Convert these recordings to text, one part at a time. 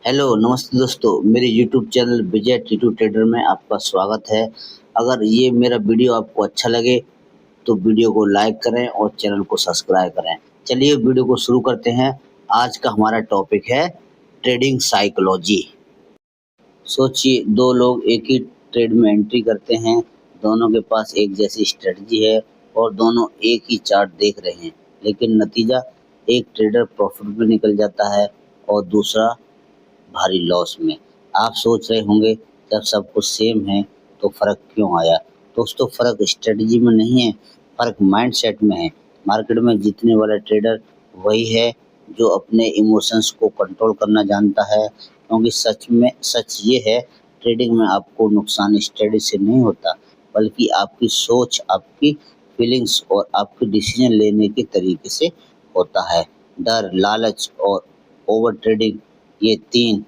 Hello नमस्ते दोस्तों, मेरे यूट्यूब चैनल विजय टीटू ट्रेडर में आपका स्वागत है। अगर ये मेरा वीडियो आपको अच्छा लगे तो वीडियो को लाइक करें और चैनल को सब्सक्राइब करें। चलिए वीडियो को शुरू करते हैं। आज का हमारा टॉपिक है ट्रेडिंग साइकोलॉजी। सोचिए, दो लोग एक ही ट्रेड में एंट्री करते हैं। दोनों के पास एक जैसी स्ट्रेटजी है और दोनों एक ही चार्ट देख रहे हैं, लेकिन नतीजा एक ट्रेडर प्रॉफिट में निकल जाता है और दूसरा भारी लॉस में। आप सोच रहे होंगे, जब सब कुछ सेम है तो फर्क क्यों आया? दोस्तों, फर्क स्ट्रेटजी में नहीं है, फर्क माइंडसेट में है। मार्केट में जीतने वाला ट्रेडर वही है जो अपने इमोशंस को कंट्रोल करना जानता है, क्योंकि सच ये है, ट्रेडिंग में आपको नुकसान स्ट्रेटजी से नहीं होता, बल्कि आपकी सोच, आपकी फीलिंग्स और आपके डिसीजन लेने के तरीके से होता है। डर, लालच और ओवर ट्रेडिंग, ये तीन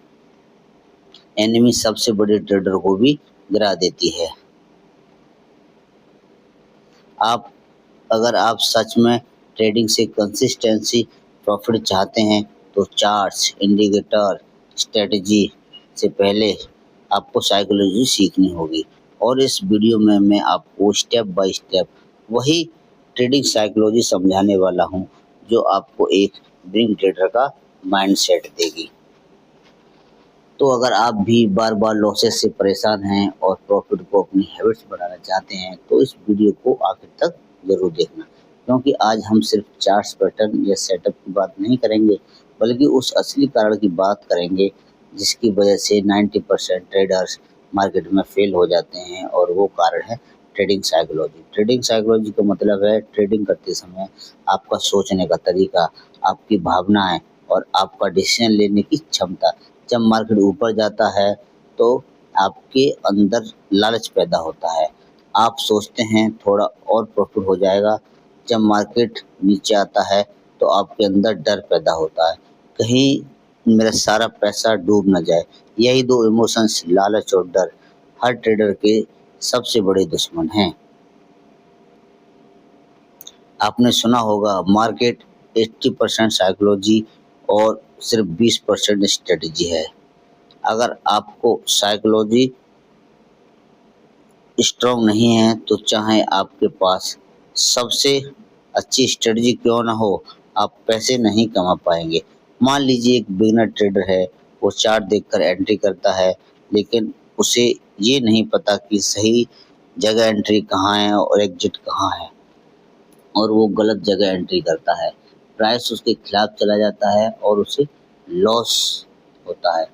एनिमी सबसे बड़े ट्रेडर को भी गिरा देती है। आप अगर आप सच में ट्रेडिंग से कंसिस्टेंसी प्रॉफिट चाहते हैं तो चार्ट्स, इंडिकेटर, स्ट्रेटजी से पहले आपको साइकोलॉजी सीखनी होगी। और इस वीडियो में मैं आपको स्टेप बाय स्टेप वही ट्रेडिंग साइकोलॉजी समझाने वाला हूं, जो आपको एक ड्रीम ट्रेडर का माइंडसेट देगी। तो अगर आप भी बार-बार लॉसेस से परेशान हैं और प्रॉफिट को अपनी हैबिट्स बनाना चाहते हैं, तो इस वीडियो को आखिर तक ज़रूर देखना, क्योंकि आज हम सिर्फ चार्ट्स, पैटर्न या सेटअप की बात नहीं करेंगे, बल्कि उस असली कारण की बात करेंगे जिसकी वजह से 90% ट्रेडर्स मार्केट में फेल हो जाते हैं, और वो कारण है ट्रेडिंग साइकोलॉजी। ट्रेडिंग साइकोलॉजी का मतलब है ट्रेडिंग करते समय आपका सोचने का तरीका, आपकी भावनाएं और आपका डिसीजन लेने की क्षमता। जब मार्केट ऊपर जाता है तो आपके अंदर लालच पैदा होता है। आप सोचते हैं थोड़ा और प्रॉफिट हो जाएगा। जब मार्केट नीचे आता है तो आपके अंदर डर पैदा होता है, कहीं मेरा सारा पैसा डूब ना जाए। यही दो इमोशंस, लालच और डर, हर ट्रेडर के सबसे बड़े दुश्मन हैं। आपने सुना होगा, मार्केट 80% साइकोलॉजी और सिर्फ 20% स्ट्रेटजी है। अगर आपको साइकोलॉजी स्ट्रॉन्ग नहीं है तो चाहे आपके पास सबसे अच्छी स्ट्रेटजी क्यों ना हो, आप पैसे नहीं कमा पाएंगे। मान लीजिए एक बिगिनर ट्रेडर है, वो चार्ट देखकर एंट्री करता है, लेकिन उसे ये नहीं पता कि सही जगह एंट्री कहाँ है और एग्जिट कहाँ है, और वो गलत जगह एंट्री करता है। प्राइस उसके खिलाफ चला जाता है और उसे लॉस होता है।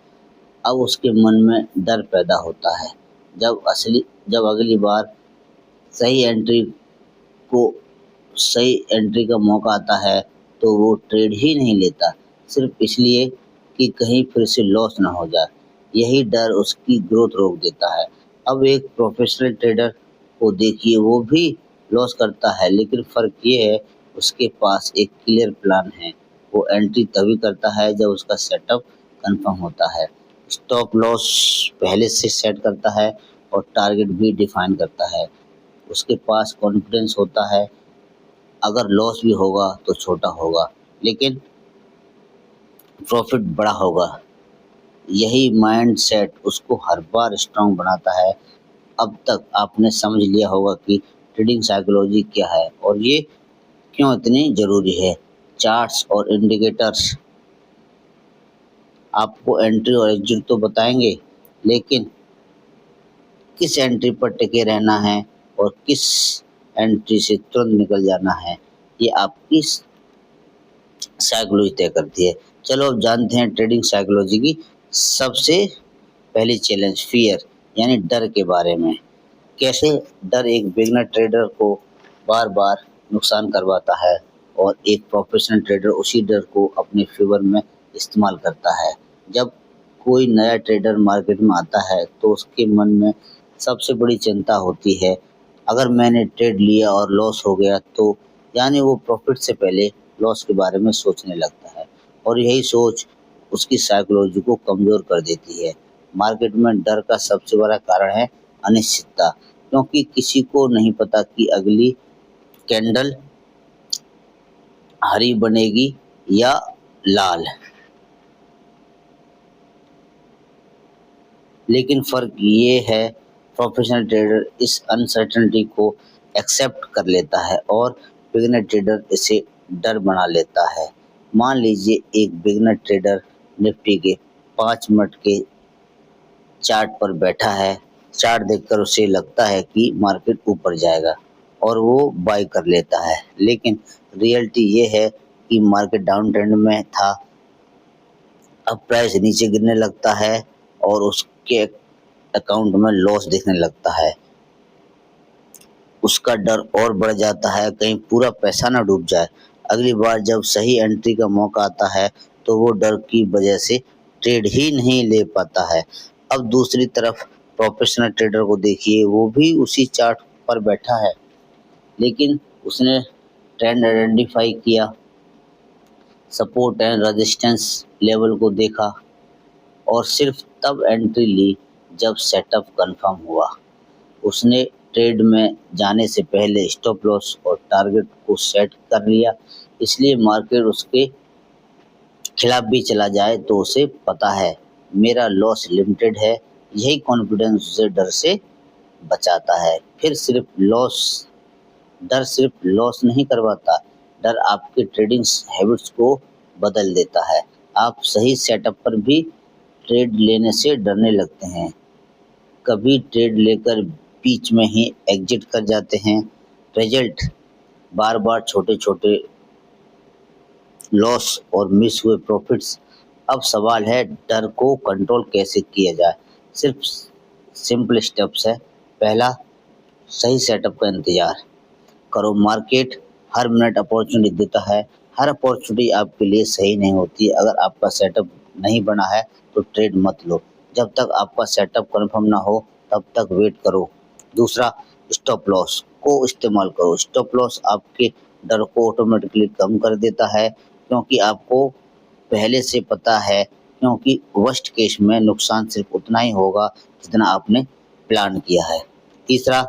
अब उसके मन में डर पैदा होता है। जब अगली बार सही एंट्री को सही एंट्री का मौका आता है तो वो ट्रेड ही नहीं लेता, सिर्फ इसलिए कि कहीं फिर से लॉस ना हो जाए। यही डर उसकी ग्रोथ रोक देता है। अब एक प्रोफेशनल ट्रेडर को देखिए, वो भी लॉस करता है, लेकिन फ़र्क ये है, उसके पास एक क्लियर प्लान है। वो एंट्री तभी करता है जब उसका सेटअप कंफर्म होता है, स्टॉप लॉस पहले से सेट करता है और टारगेट भी डिफाइन करता है। उसके पास कॉन्फिडेंस होता है, अगर लॉस भी होगा तो छोटा होगा, लेकिन प्रॉफिट बड़ा होगा। यही माइंडसेट उसको हर बार स्ट्रांग बनाता है। अब तक आपने समझ लिया होगा कि ट्रेडिंग साइकोलॉजी क्या है और ये क्यों इतनी ज़रूरी है। चार्ट्स और इंडिकेटर्स आपको एंट्री और एग्जिट तो बताएंगे, लेकिन किस एंट्री पर टिके रहना है और किस एंट्री से तुरंत निकल जाना है, ये आपकी साइकोलॉजी तय करती है। चलो अब जानते हैं ट्रेडिंग साइकोलॉजी की सबसे पहली चैलेंज, फियर यानी डर के बारे में। कैसे डर एक बिगिनर ट्रेडर को बार बार नुकसान करवाता है और एक प्रोफेशनल ट्रेडर उसी डर को अपने फेवर में इस्तेमाल करता है। जब कोई नया ट्रेडर मार्केट में आता है तो उसके मन में सबसे बड़ी चिंता होती है, अगर मैंने ट्रेड लिया और लॉस हो गया तो, यानी वो प्रॉफिट से पहले लॉस के बारे में सोचने लगता है, और यही सोच उसकी साइकोलॉजी को कमज़ोर कर देती है। मार्केट में डर का सबसे बड़ा कारण है अनिश्चितता, क्योंकि किसी को नहीं पता कि अगली कैंडल हरी बनेगी या लाल। लेकिन फ़र्क ये है, प्रोफेशनल ट्रेडर इस अनसर्टेनिटी को एक्सेप्ट कर लेता है और बिगिनर ट्रेडर इसे डर बना लेता है। मान लीजिए एक बिगिनर ट्रेडर निफ्टी के 5 मिनट के चार्ट पर बैठा है। चार्ट देखकर उसे लगता है कि मार्केट ऊपर जाएगा और वो बाय कर लेता है। लेकिन रियलिटी ये है कि मार्केट डाउन ट्रेंड में था, अब प्राइस नीचे गिरने लगता है और उसके अकाउंट में लॉस दिखने लगता है। उसका डर और बढ़ जाता है, कहीं पूरा पैसा ना डूब जाए। अगली बार जब सही एंट्री का मौका आता है तो वो डर की वजह से ट्रेड ही नहीं ले पाता है। अब दूसरी तरफ प्रोफेशनल ट्रेडर को देखिए, वो भी उसी चार्ट पर बैठा है, लेकिन उसने ट्रेंड आइडेंटिफाई किया, सपोर्ट एंड रेजिस्टेंस लेवल को देखा और सिर्फ तब एंट्री ली जब सेटअप कंफर्म हुआ। उसने ट्रेड में जाने से पहले स्टॉप लॉस और टारगेट को सेट कर लिया, इसलिए मार्केट उसके खिलाफ भी चला जाए तो उसे पता है मेरा लॉस लिमिटेड है। यही कॉन्फिडेंस उसे डर से बचाता है। डर सिर्फ लॉस नहीं करवाता, डर आपके ट्रेडिंग हैबिट्स को बदल देता है। आप सही सेटअप पर भी ट्रेड लेने से डरने लगते हैं। कभी ट्रेड लेकर बीच में ही एग्जिट कर जाते हैं। रिजल्ट बार-बार छोटे-छोटे लॉस और मिस हुए प्रॉफिट्स। अब सवाल है डर को कंट्रोल कैसे किया जाए। सिर्फ सिंपल स्टेप्स है। पहला, सही सेटअप का इंतज़ार करो। मार्केट हर मिनट अपॉर्चुनिटी देता है। हर अपॉर्चुनिटी आपके लिए सही नहीं होती। अगर आपका सेटअप नहीं बना है तो ट्रेड मत लो। जब तक आपका सेटअप कंफर्म ना हो तब तक वेट करो। दूसरा, स्टॉप लॉस को इस्तेमाल करो। स्टॉप लॉस आपके डर को ऑटोमेटिकली कम कर देता है, क्योंकि आपको पहले से पता है, क्योंकि वर्स्ट केस में नुकसान सिर्फ उतना ही होगा जितना आपने प्लान किया है। तीसरा,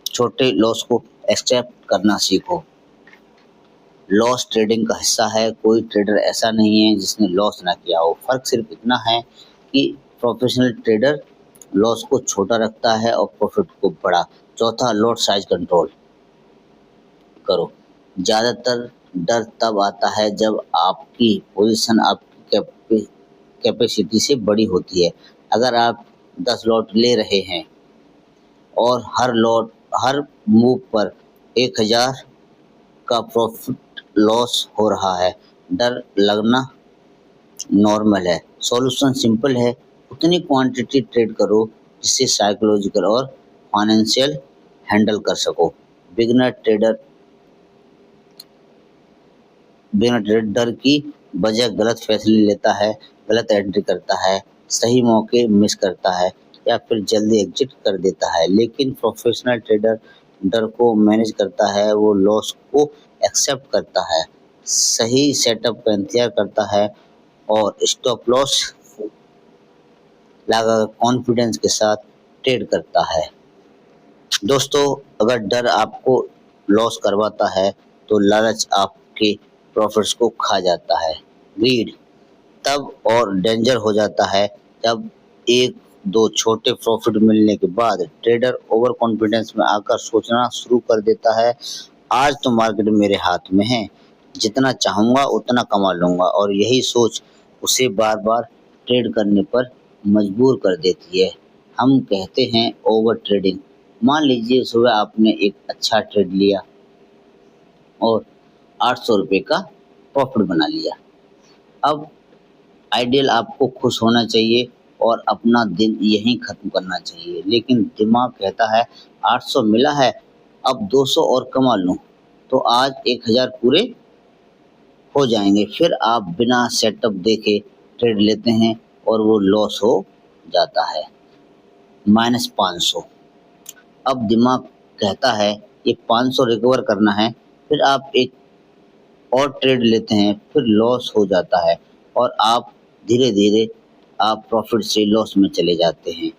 छोटे लॉस को एक्सेप्ट करना सीखो। लॉस ट्रेडिंग का हिस्सा है। कोई ट्रेडर ऐसा नहीं है जिसने लॉस ना किया हो। फर्क सिर्फ इतना है कि प्रोफेशनल ट्रेडर लॉस को छोटा रखता है और प्रॉफिट को बड़ा। चौथा, लॉट साइज कंट्रोल करो। ज़्यादातर डर तब आता है जब आपकी पोजीशन आपकी कैपेसिटी से बड़ी होती है। अगर आप 10 लॉट ले रहे हैं और हर मूव पर 1000 का प्रॉफिट लॉस हो रहा है, डर लगना नॉर्मल है। सॉल्यूशन सिंपल है, उतनी क्वांटिटी ट्रेड करो जिससे साइकोलॉजिकल और फाइनेंशियल हैंडल कर सको। बिगिनर ट्रेडर डर की वजह गलत फैसले लेता है, गलत एंट्री करता है, सही मौके मिस करता है या फिर जल्दी एग्जिट कर देता है। लेकिन प्रोफेशनल ट्रेडर डर को मैनेज करता है, वो लॉस को एक्सेप्ट करता है, सही सेटअप का इंतजार करता है और स्टॉप लॉस लगाकर कॉन्फिडेंस के साथ ट्रेड करता है। दोस्तों, अगर डर आपको लॉस करवाता है तो लालच आपके प्रॉफिट्स को खा जाता है। ग्रीड तब और डेंजर हो जाता है जब एक दो छोटे प्रॉफिट मिलने के बाद ट्रेडर ओवर कॉन्फिडेंस में आकर सोचना शुरू कर देता है, आज तो मार्केट मेरे हाथ में है, जितना चाहूँगा उतना कमा लूँगा, और यही सोच उसे बार बार ट्रेड करने पर मजबूर कर देती है। हम कहते हैं ओवर ट्रेडिंग। मान लीजिए सुबह आपने एक अच्छा ट्रेड लिया और 800 रुपये का प्रॉफिट बना लिया। अब आइडियल आपको खुश होना चाहिए और अपना दिन यहीं ख़त्म करना चाहिए, लेकिन दिमाग कहता है 800 मिला है, अब 200 और कमा लूँ तो आज 1000 पूरे हो जाएंगे। फिर आप बिना सेटअप देखे ट्रेड लेते हैं और वो लॉस हो जाता है, -500। अब दिमाग कहता है ये 500 रिकवर करना है, फिर आप एक और ट्रेड लेते हैं, फिर लॉस हो जाता है और आप धीरे-धीरे आप प्रॉफिट से लॉस में चले जाते हैं।